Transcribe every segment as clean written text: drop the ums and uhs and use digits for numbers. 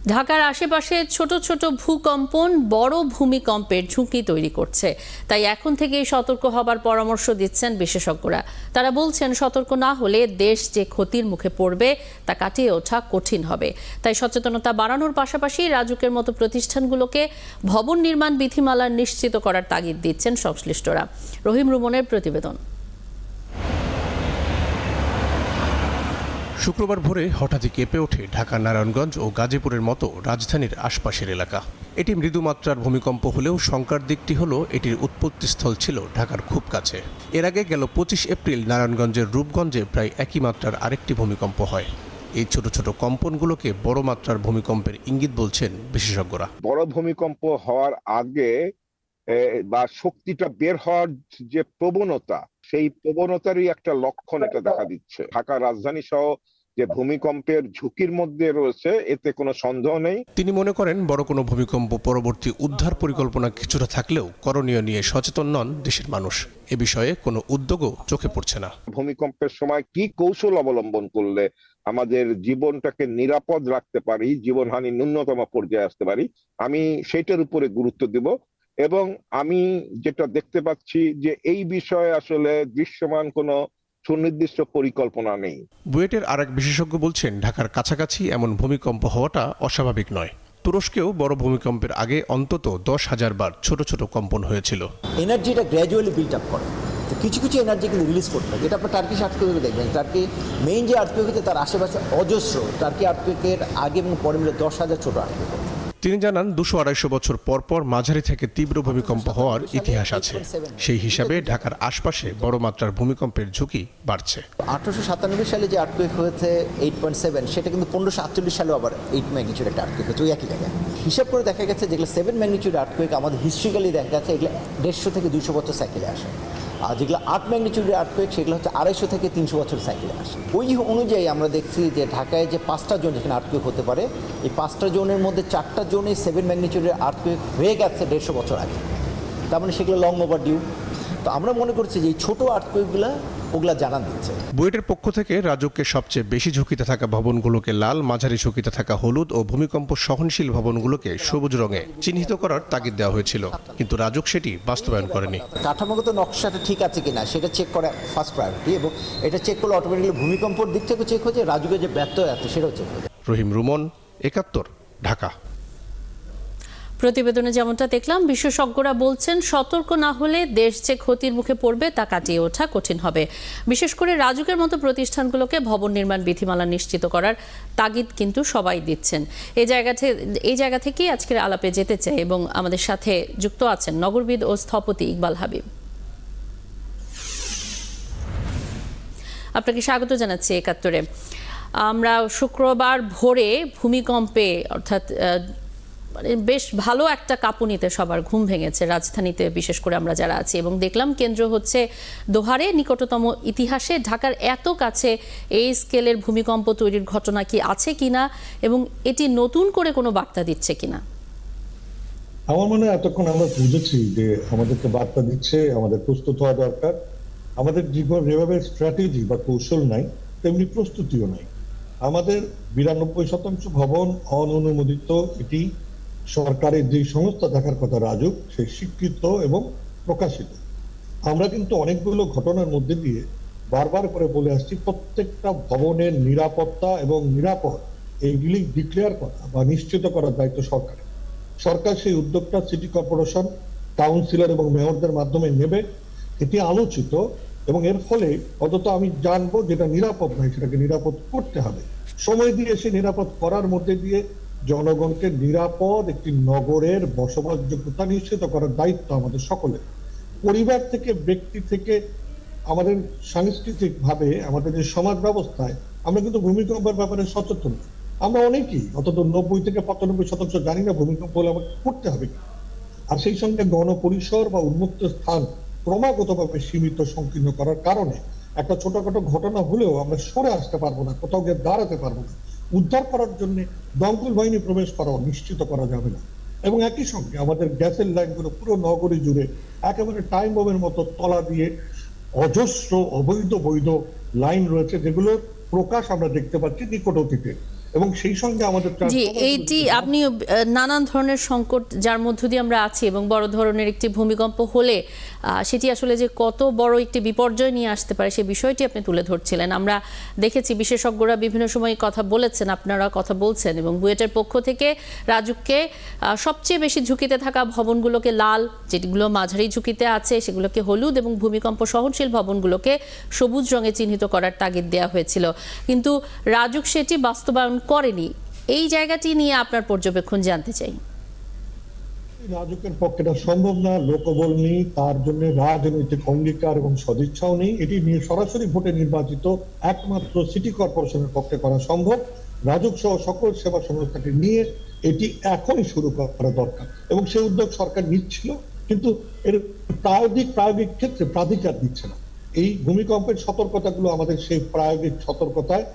ঢাকার আশেপাশে ছোট ছোট ভূকম্পন বড় ভূমিকম্পের ঝুঁকি তৈরি করছে, তাই এখন থেকেই সতর্ক হবার পরামর্শ দিচ্ছেন বিশেষজ্ঞরা। তারা বলছেন, সতর্ক না হলে দেশ যে ক্ষতির মুখে পড়বে তা কাটিয়ে ওঠা কঠিন হবে। তাই সচেতনতা বাড়ানোর পাশাপাশি রাজুকের মতো প্রতিষ্ঠানগুলোকে ভবন নির্মাণ বিধিমালা নিশ্চিত করার তাগিদ দিচ্ছেন সংশ্লিষ্টরা। রহিম রুমনের প্রতিবেদন। শুক্রবার ভোরে হঠাৎই কেঁপে ওঠে ঢাকা, নারায়ণগঞ্জ ও গাজীপুরের মতো রাজধানীর আশপাশের এলাকা। এটি মৃদুমাত্রার ভূমিকম্প হলেও শঙ্কার দিকটি হলো এটির উৎপত্তিস্থল ছিল ঢাকার খুব কাছে। এর আগে গেল 25 এপ্রিল নারায়ণগঞ্জের রূপগঞ্জে প্রায় একই মাত্রার আরেকটি ভূমিকম্প হয়। এই ছোট ছোট কম্পনগুলোকে বড় মাত্রার ভূমিকম্পের ইঙ্গিত বলছেন বিশেষজ্ঞরা। বড় ভূমিকম্প হওয়ার আগে বা শক্তিটা বের হওয়ার যে প্রবণতা, সেই প্রবণতারই একটা লক্ষণ এটা দেখা দিচ্ছে। ঢাকা রাজধানী সহ যে ভূমিকম্পের ঝুঁকির মধ্যে রয়েছে, এতে কোনো সন্দেহ নেই। তিনি মনে করেন, বড় কোনো ভূমিকম্প পরবর্তী উদ্ধার পরিকল্পনা কিছুটা থাকলেও করণীয় নিয়ে সচেতন নন দেশের মানুষ। এ বিষয়ে কোনো উদ্যোগও চোখে পড়ছে না। ভূমিকম্পের সময় কি কৌশল অবলম্বন করলে আমাদের জীবনটাকে নিরাপদ রাখতে পারি, জীবনহানি ন্যূনতম পর্যায়ে আসতে পারি, আমি সেটার উপরে গুরুত্ব দেব। এবং আমি যেটা দেখতে পাচ্ছি যে এই বিষয়ে আসলে দৃশ্যমান কোনো সুনির্দিষ্ট পরিকল্পনা নেই। বুয়েটের আরেক বিশেষজ্ঞ বলছেন, ঢাকার কাছাকাছি এমন ভূমিকম্প হওয়াটা অস্বাভাবিক নয়। তুরস্কেও বড় ভূমিকম্পের আগে অন্তত 10,000 বার ছোট ছোট কম্পন হয়েছিল। এনার্জিটা গ্র্যাজুয়ালি বিল্ড আপ করে, তো কিছু কিছু এনার্জি কিন্তু রিলিজ করতে হয়। যেটা আপনার টার্কিশ আর্থকুয়েকে দেখবেন, টার্কি মেইন যে আর্থকুয়েক হচ্ছে তার আশেপাশে অজস্র টার্কি আর্থকুয়েকের আগে এবং পরে মিলে 10,000 ছোট আর্থকুয়েক। তিনি জানান, 200-250 বছর পর পর মাঝারি থেকে তীব্র ভূমিকম্প হওয়ার ইতিহাস আছে। সেই হিসাবে ঢাকার আশপাশে বড় মাত্রার ভূমিকম্পের ঝুঁকি বাড়ছে। 1897 সালে যে আর্থকুয়েক হয়েছে 8.7, সেটা কিন্তু 1548 সালেও আবার 8 ম্যাগনিটিউড একটা আর্থকুয়েক হয়েছে ওই একই জায়গায়। হিসাব করে দেখা গেছে যেগুলো 7 ম্যাগনিটিউড আর্থকুয়েক আমাদের হিস্ট্রিক্যালি দেখা গেছে এগুলো 150 থেকে 200 বছর সাইকেলে আসে। আর যেগুলো 8 ম্যাগনিটিউডের আর্থকুয়েক সেগুলো হচ্ছে 250 থেকে 300 বছর সাইকেলে আসে। ওই অনুযায়ী আমরা দেখছি যে ঢাকায় যে 5টা জোন যেখানে আর্থকুয়েক হতে পারে, এই 5টা জোনের মধ্যে 4টা জোনে 7 ম্যাগনিটিউডের আর্থকুয়েক হয়ে গেছে 150 বছর আগে। তার মানে সেগুলো লং ওভার ডিউ। তো আমরা মনে করছি যে এই ছোটো আর্থকুয়েকগুলো ওগুলা জানান দিচ্ছে। বুয়েটের পক্ষ থেকে রাজুককে সবচেয়ে বেশি ঝুঁকিতে থাকা ভবনগুলোকে লাল, মাঝারি ঝুঁকিতে থাকা হলুদ ও ভূমিকম্প সহনশীল ভবনগুলোকে সবুজ রঙে চিহ্নিত করার তাগিদ দেওয়া হয়েছিল, কিন্তু রাজুক সেটি বাস্তবায়ন করেনি। কাঠামোগত নকশাটা ঠিক আছে কিনা সেটা চেক করা ফার্স্ট প্রায়োরিটি, এবং এটা চেক করলে অটোমেটিক্যালি ভূমিকম্পর দিক থেকে চেক হচ্ছে, রাজুকের যে ব্যর্থ আছে সেটাও চেক হচ্ছে। রহিম রুমন, একাত্তর, ঢাকা। প্রতিবেদনে যেমনটা দেখলাম, বিশেষজ্ঞরা বলছেন, সতর্ক না হলে দেশ যে ক্ষতির মুখে পড়বে তা কাটিয়ে ওঠা কঠিন হবে। বিশেষ করে রাজুকের মতো প্রতিষ্ঠানগুলোকে ভবন নির্মাণ বিধিমালা নিশ্চিত করার তাগিদ কিন্তু সবাই দিচ্ছেন। এই জায়গা থেকেই আজকের আলাপে যেতে চাই এবং আমাদের সাথে যুক্ত আছেন নগরবিদ ও স্থপতি ইকবাল হাবিব। আপনাকে স্বাগত জানাচ্ছি একাত্তরে। আমরা শুক্রবার ভোরে ভূমিকম্পে, অর্থাৎ বেশ ভালো একটা কাঁপুনিতে সবার ঘুম ভেঙেছে রাজধানীতে, বিশেষ করে আমরা যারা আছি, এবং দেখলাম কেন্দ্র হচ্ছে দোহারে। নিকটতম ইতিহাসে ঢাকার এত কাছে এই স্কেলের ভূমিকম্প তৈরির ঘটনা কি আছে কিনা, এবং এটি নতুন করে কোনো বার্তা দিচ্ছে কিনা? আমার মনে হয় এতক্ষণ আমরা বুঝেছি যে আমাদেরকে বার্তা দিচ্ছে আমাদের প্রস্তুত হওয়া দরকার। আমাদের জীবন যেভাবে স্ট্র্যাটেজি বা কৌশল নাই, তেমনি প্রস্তুতিও নাই। আমাদের 92% ভবন অননুমোদিত। এটি সরকারের যে সংস্থা থাকার কথা রাজুক, সে স্বীকৃত এবং প্রকাশিত। আমরা কিন্তু অনেকগুলো ঘটনার মধ্যে দিয়ে বারবার করে বলে আসছি, প্রত্যেকটা ভবনের নিরাপত্তা এবং নিরাপদ এইগুলি ডিক্লেয়ার করা বা নিশ্চিত করার দায়িত্ব সরকারের। সরকার সেই উদ্যোগটা সিটি কর্পোরেশন, কাউন্সিলর এবং মেয়রদের মাধ্যমে নেবে। এটি আলোচিত, এবং এর ফলে অন্তত আমি জানবো যেটা নিরাপদ নয় সেটাকে নিরাপদ করতে হবে। সময় দিয়ে সে নিরাপদ করার মধ্যে দিয়ে জনগণকে নিরাপদ একটি নগরের বসবাসযোগ্যতা নিশ্চিত করার দায়িত্ব আমাদের সকলের। পরিবার থেকে, ব্যক্তি থেকে, আমাদের সাংস্কৃতিক ভাবে আমাদের যে সমাজ ব্যবস্থায় আমরা কিন্তু ভূমিকম্পের ব্যাপারে সচেতন। আমরা অনেকেই অন্তত 90 থেকে 95% জানি না ভূমিকম্প হলে আমাকে করতে হবে কি। আর সেই সঙ্গে গণপরিসর বা উন্মুক্ত স্থান ক্রমাগতভাবে সীমিত সংকীর্ণ করার কারণে একটা ছোটখাটো ঘটনা হলেও আমরা সরে আসতে পারবো না, কোথাও গিয়ে দাঁড়াতে পারবো না। উদ্ধার করার জন্য দমকল বাহিনী প্রবেশ করাও নিশ্চিত করা যাবে না। এবং একই সঙ্গে আমাদের গ্যাসের লাইনগুলো পুরো নগরী জুড়ে একেবারে টাইম বোমের মতো তলা দিয়ে অজস্র অবৈধ বৈধ লাইন রয়েছে, যেগুলোর প্রকাশ আমরা দেখতে পাচ্ছি নিকট অতীতে। এবং সেই সঙ্গে আমাদের জি, এইটি আপনি নানান ধরনের সংকট যার মধ্য দিয়ে আমরা আছি এবং বড় ধরনের একটি ভূমিকম্প হলে সেটি আসলে যে কত বড় একটি বিপর্যয় নিয়ে আসতে পারে সেই বিষয়টি আপনি তুলে ধরছিলেন। আমরা দেখেছি বিশেষজ্ঞরা বিভিন্ন সময় কথা বলেছেন, আপনারা কথা বলছেন, এবং বুয়েটের পক্ষ থেকে রাজুককে সবচেয়ে বেশি ঝুঁকিতে থাকা ভবনগুলোকে লাল, যেগুলো মাঝারি ঝুঁকিতে আছে সেগুলোকে হলুদ, এবং ভূমিকম্প সহনশীল ভবনগুলোকে সবুজ রঙে চিহ্নিত করার তাগিদ দেওয়া হয়েছিল, কিন্তু রাজুক সেটি বাস্তবায়ন করেনি। এই জায়গাটি নিয়ে আপনার পর্যবেক্ষণ জানতে চাই। রাজুকের পক্ষে এটা সম্ভব না, লোকবল নেই, তার জন্য রাজনৈতিক অঙ্গীকার এবং সদিচ্ছাও নেই। এটি নিয়ে সরাসরি ভোটে নির্বাচিত একমাত্র সিটি কর্পোরেশনের পক্ষে করা সম্ভব। রাজুক সহ সকল সেবা সংস্থাকে নিয়ে এটি এখনই শুরু করা দরকার, এবং সেই উদ্যোগ সরকার নিচ্ছিল, কিন্তু এর প্রায়োগিক ক্ষেত্রে প্রাধিকার দিচ্ছে না। এই ভূমিকম্পের সতর্কতাগুলো আমাদের সেই প্রায়োগিক সতর্কতায়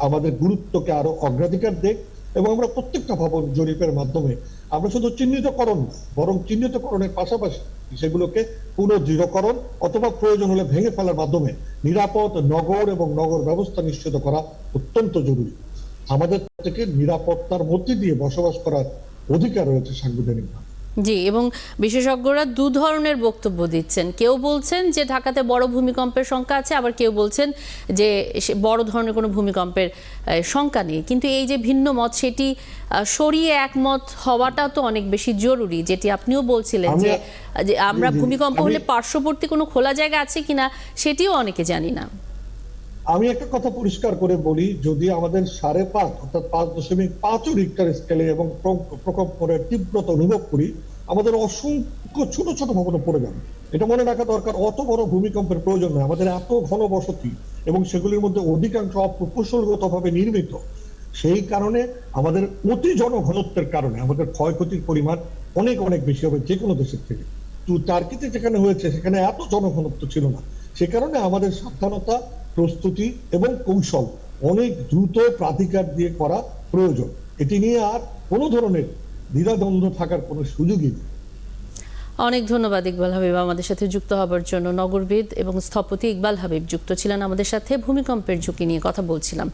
আমাদের গুরুত্বকে আরো অগ্রাধিকার দেখ, এবং আমরা প্রত্যেকটা ভবন জরিপের মাধ্যমে আমরা শুধু চিহ্নিতকরণ না, বরং চিহ্নিতকরণের পাশাপাশি সেগুলোকে পুনর্দৃঢ়করণ অথবা প্রয়োজন হলে ভেঙে ফেলার মাধ্যমে নিরাপদ নগর এবং নগর ব্যবস্থা নিশ্চিত করা অত্যন্ত জরুরি। আমাদের থেকে নিরাপত্তার মধ্যে দিয়ে বসবাস করার অধিকার রয়েছে সাংবিধানিকভাবে। জি, এবং বিশেষজ্ঞরা দু ধরনের বক্তব্য দিচ্ছেন। কেউ বলছেন যে ঢাকাতে বড় ভূমিকম্পের শঙ্কা আছে, আবার কেউ বলছেন যে বড় ধরনের কোনো ভূমিকম্পের শঙ্কা নেই। কিন্তু এই যে ভিন্ন মত, সেটি সরিয়ে একমত হওয়াটা তো অনেক বেশি জরুরি, যেটি আপনিও বলছিলেন যে আমরা ভূমিকম্প হলে পার্শ্ববর্তী কোনো খোলা জায়গা আছে কিনা সেটিও অনেকে জানি না। আমি একটা কথা পরিষ্কার করে বলি, যদি আমাদের 5.5 অর্থাৎ 5.5 রিক্টার স্কেলে এবং প্রকম্পনের তীব্রতা অনুভব করি, আমাদের অসংখ্য ছোট ছোট ভবন পড়ে যাবে। এটা মনে রাখা দরকার, অত বড় ভূমিকম্পের প্রয়োজন নয়। আমাদের এত ঘন বসতি এবং সেগুলির মধ্যে অধিকাংশ অপ্রকৌশলগতভাবে নির্মিত, সেই কারণে আমাদের অতি জনঘনত্বের কারণে আমাদের ক্ষয়ক্ষতির পরিমাণ অনেক অনেক বেশি হবে যে কোনো দেশের থেকে। তো টার্কিতে যেখানে হয়েছে সেখানে এত জনঘনত্ব ছিল না, সে কারণে আমাদের সাবধানতা, প্রস্তুতি এবং কৌশল অনেক দ্রুত প্রাধিকার দিয়ে করা প্রয়োজন। এটি নিয়ে আর কোনো ধরনের দ্বিধাদ্বন্দ্ব থাকার কোনো সুযোগই নেই। অনেক ধন্যবাদ ইকবাল হাবিব আমাদের সাথে যুক্ত হবার জন্য। নগরবিদ এবং স্থপতি ইকবাল হাবিব যুক্ত ছিলেন আমাদের সাথে, ভূমিকম্পের ঝুঁকি নিয়ে কথা বলছিলাম।